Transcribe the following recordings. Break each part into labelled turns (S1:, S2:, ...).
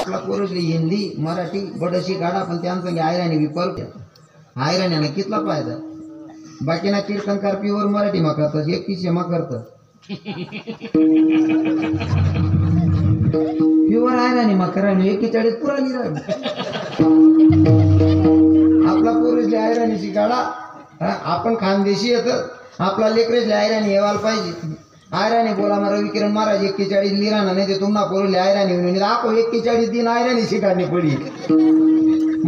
S1: आपला पोरसली हिंदी मराठी बडशी काढा पण त्यांचं आयराणी बी परत आयराण्यानं कितला फायदा बाकीना कीर्तनकार प्युअर मराठी मा करतात एक किशे मा करतात प्युअर आयराणी मा करा 41 पुराणी राहिली आपला पोरसली आयराणीची काढा आपण खानदेशी येत आपला लेकरेसली आयराणी येवायला पाहिजे आयराणी बोला मग रविकिरण महाराज 41 लिराना नाही ते तुम्हाला पोरले आयराणी म्हणून आपो 41 दिन आयराणी शिकायची पडी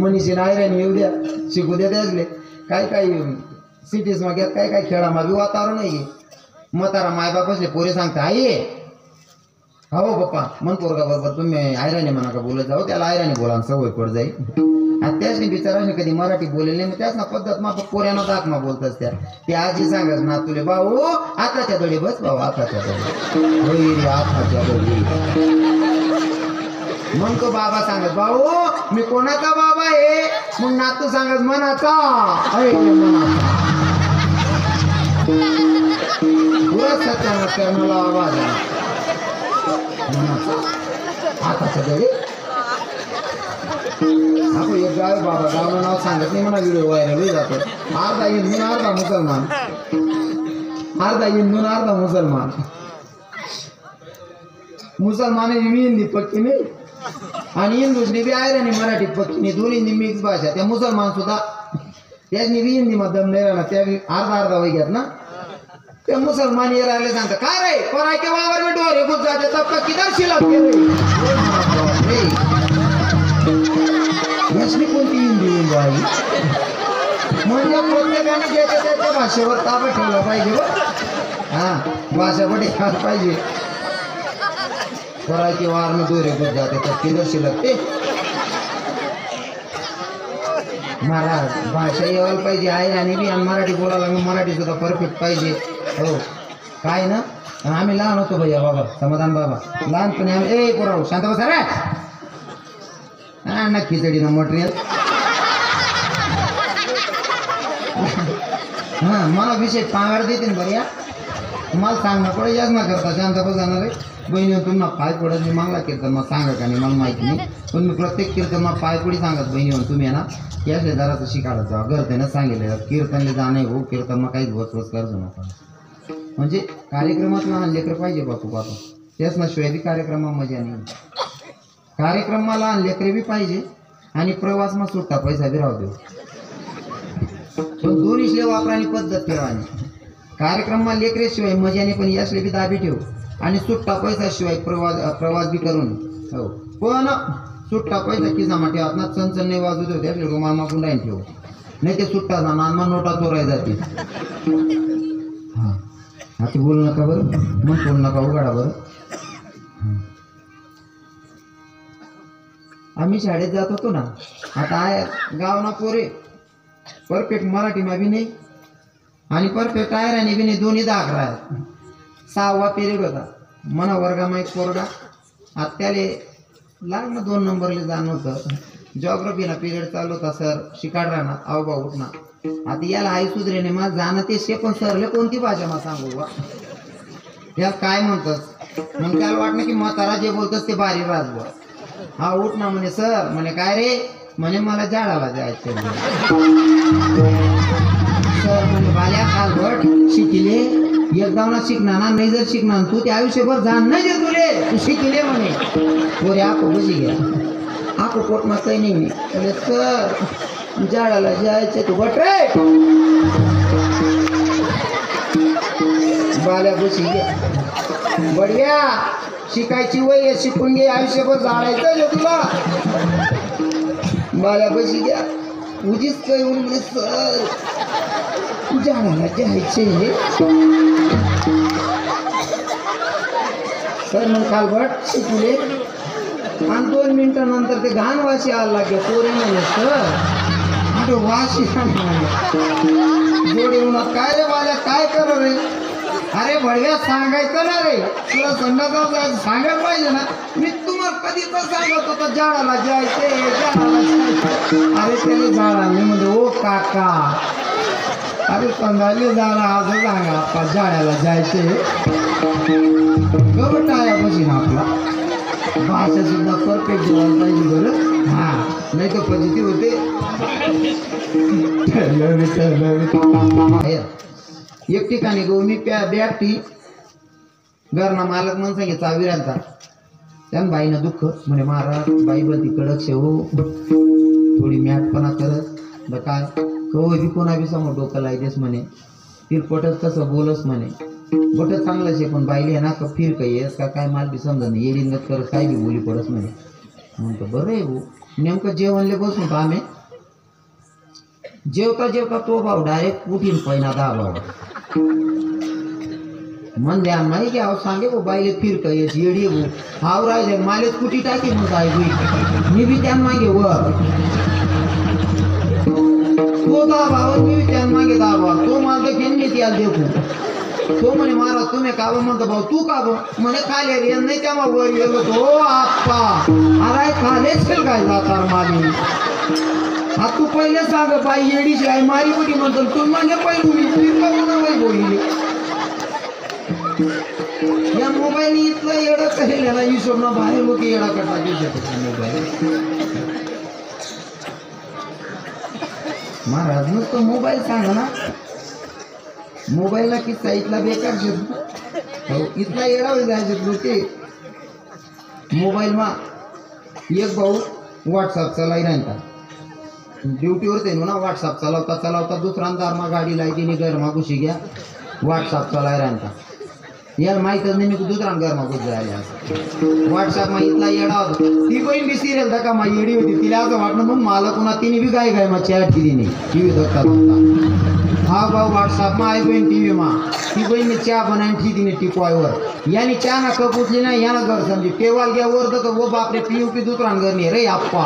S1: मनीषीने आयराणी येऊ द्या शिकू द्या त्याचले काय काय सिटीज मागे काय काय खेळा मागे वातावरण आहे म्हातारा मायबापासले पोरे सांगता आई हो पप्पा मन पोरगा बरोबर तुम्ही आयराणी म्हणा का बोलत जाऊ त्याला आयराणी बोला सवय पड जाईल आणि त्याचनी बिचाराने कधी मराठी बोलले नाही मग त्याच ना पद्धत मग पोऱ्यानं दाख मा बोलतच त्या ते आजी सांगत ना तुले भाऊ आताच्या दडी बस भाऊ आताच्या दडी आताच्या दडी मग तो बाबा सांगत भाऊ मी कोणाचा बाबा आहे मग नातू सांगत मनाचा मनाचा पुरा सत्यानाश करणारा आवाज आताच्या दडी आपण एक गाव बाबा गावनं नाव सांगत नाही म्हणा व्हिडिओ व्हायरल जातो अर्धा हिंदू अर्धा मुसलमान अर्धा हिंदू अर्धा मुसलमान मुसलमान हिंदी पक्की नाही आणि हिंदूसनी बी आयराणी मराठी पक्की नाही दोन्ही मिक्स भाषा त्या मुसलमान सुद्धा त्यानी बी हिंदी मध्ये दम नाही राहणार त्या अर्धा अर्धा वय घेत ना ते मुसलमान ये राहिले सांगतात काय रे कोणाय के वावर में डोरे घुस जाते तब का किधर शिलक रे यासनी कोणती हिंदी येऊन जाईल म्हणजे प्रत्येकाने ज्याच्या त्याच्या भाषेवर ताबा ठेवला पाहिजे हा भाषा पण ठेवायला पाहिजे कोणायचे वावर में डोरे घुस जाते तब किधर शिलक ते महाराज भाषा यायला पाहिजे आहे आणि बी मराठी बोलायला मराठी सुद्धा परफेक्ट पाहिजे हो काय ना आम्ही लहान होतो भैया बाबा समाधान बाबा लहानपणी आम्ही ए पोराव शांत बसा रे ना खिचडी ना मटेरियल हा मला विषय पांगार देते ना बऱ्या मला सांगणं पडे याच ना करता शांत बसा रे बहिणी तुम्हाला पाय पडत मी मागला कीर्तन मग सांगा का नाही मला माहिती नाही पण मी प्रत्येक कीर्तन मग पाय पुढे सांगत बहिणी तुम्ही ना याच जराचं शिकायला जा घरतेनं सांगितलं कीर्तनले जाणे हो कीर्तन मग काहीच वचवच करजो नका म्हणजे कार्यक्रमात लहान लेकर पाहिजे बापू बापू त्याच ना शिवाय बी कार्यक्रमात मजा नाही कार्यक्रमाला लहान लेकरे बी पाहिजे आणि प्रवासमा सुट्टा पैसा बी राहू देऊ पण दोन्हीले वापरानी पद्धत ठेवानी कार्यक्रमाला लेकरे शिवाय मजाने पण यासले बी दाबी ठेवू आणि सुट्टा पैसा शिवाय प्रवास बी करून हो पण सुट्टा पैसा किसामा ठेवत ना चणचण नाही वाजू देऊ त्यातले रुमाल मागून राहीन ठेवू नाही ते सुट्टा ना नानमा नोटा चोराय जाते हा आता बोलू नका बरं मग बोलू नका उघडा बरं आम्ही शाळेत जात होतो ना आता गाव ना पोरे परफेक्ट मराठी मा बी नाही आणि परफेक्ट आयराणी बी नाही दोन्ही 10-11 आहेत 6वा पिरियड होता मना वर्गामा एक पोरगा आता त्याले लागलं 2 नंबरले जाणं होतं जॉग्रफीना पिरियड चालू होता सर शिकाड राहणार आव बा उठणार आता याला आई सुधरेने मला जाणं ते शे पण सरले कोणती भाषा मा सांगू बा या काय म्हणतस मग त्याला वाटणं की म्हातारा जे बोलतस ते बारी राजबा हा उठ ना म्हणे सर म्हणे काय रे म्हणे मला झाडाला जायचं सर म्हणे बाल्या कालभट शिकले एकदा ना शिकणार ना नाही जर शिकणार तू ते आयुष्यभर जाण नाही दे तुले तू शिकले म्हणे पोरे आपो बसी घ्या आपो पोटमा काही नाही म्हणे सर झाडाला जायचं तू बट रे बाल्या बसी घ्या बढिया शिकायची वय शिकून घे आयुष्यभर जाळायचं तुला बाल्या बसी घ्या उजीच काही उरले सर झाडाला जायचे सर मग कालभट शिकले आणि 2 मिनिटानंतर ते घाण वाशी आला लागे पोरे म्हणे सर वाशी जोडी उन्हात काय रे बाल्या काय कर रे अरे बढव्या सांगायचं ना रे तुला संध्याकाळ सांगायला पाहिजे ना मी तुम्हाला कधी तर सांगत होतो झाडाला जायचे अरे त्याने झाडा मी म्हणजे ओ काका अरे संध्याकाळी झाडा असं सांगा आपण झाडाला जायचे गवट आल्यापाशी ना आपला भाषा सुद्धा परफेक्ट बोलायला पाहिजे बरं. हा नाही तर फजिती होते. एक ठिकाणी गो मी बॅगटी घरना मालक म्हणून सांगे चावी राहता त्यान बाईनं दुःख म्हणे महाराज बाई बदी कडक शेवू थोडी मॅटपणा करत ब काय कधी कोणा बी समोर डोकं लायदेस म्हणे फिरपटच तसं बोलस म्हणे बट चांगलंच आहे पण बाईले ना का फिर काही येस का काय माल बी समजा नाही येडिंगत करत काय बी बोली पडस म्हणे. म्हणतो बरं आहे भाऊ. नेमकं जेवणले बसून होतो आम्ही. जेवता जेवता तो भाऊ डायरेक्ट उठीन पहिना दहा भाऊ मन द्या नाही की अहो सांगे भाऊ बाईले फिर काही येस येडी भाऊ हाव राहिले मालेच कुठी टाकी म्हणतो आई मी बी त्यान मागे वर तो दहा भाव मी बी त्यान मागे दहा भाव तो मला तर घेऊन घेते याला देखू तो म्हणे महाराज तुम्ही का म्हणतो भाऊ तू का म्हणे खाले रे नाही त्या मग वर गेलो तो आप्पा अरे खालेच खेळ काय जातात मागे हा तू पहिले सांग बाई येडीची आहे मारी कुठी म्हणतो तू म्हणजे पहिले मी फिरका म्हणून बाई बोलली या मोबाईल इथलं येडं करेल हिशोब ना बाहेर लोक येडा करता घेऊ शकत मोबाईल. महाराज नुसतं मोबाईल सांगा ना मोबाईलला किस्सा इथला बेकार शब्द इथला येडावे जायचे लोके मोबाईल मा एक भाऊ व्हॉट्सअप चलाई राहता ड्युटीवर ते ना व्हॉट्सअप चालवता चालवता दुसऱ्यांदा मा गाडी लायची नि घरमा घुशी घ्या व्हॉट्सअप चलाई राहता यार माहीतच नाही मी दुसऱ्यां घरमा घुस जायला व्हॉट्सअप मा इथला येडा होता ती बहीण बी सिरियल का मा येडी होती तिला असं वाटलं मग मला पुन्हा तिने बी काय काय मग चॅट केली नाही टी व्ही बघता बघता हा भाऊ व्हॉट्सअप मा आई बहीण टी व्ही मा ती बहीण मी चहा बनायन ठी तिने टिकवायवर याने चहा ना कप उचली ना यानं घर समजी टेवाल घ्या वर तर वो बापरे पी दुसऱ्यां घर नाही रे आप्पा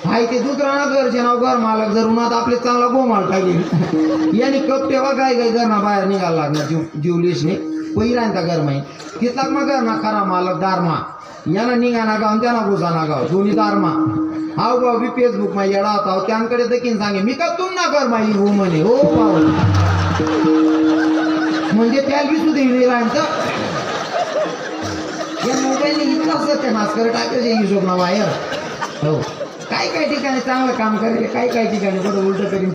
S1: हाय ते दुसरा घरचे नाव घर मालक जर उन्हात आपले चांगला गोमाल टाकेल याने कप ठेवा काय काय घरना बाहेर निघायला लागणार जीवलेशने पहिला का घर माही तिथला मग घर ना खरा मालक दारमा याना निघाना गाव त्यांना घुसाना गाव दोन्ही दारमा हाव भाऊ बी फेसबुक मा येडा होता त्यांकडे देखील सांगे मी का तुम ना घर माही हो म्हणे हो भाऊ म्हणजे त्याला बी सुद्धा राहायचं या मोबाईलने इतका सत्यानाश कर टाकायचे हिशोब ना बाहेर हो काय काय ठिकाणी चांगलं काम करेल काय काय ठिकाणी बरं उलट करीन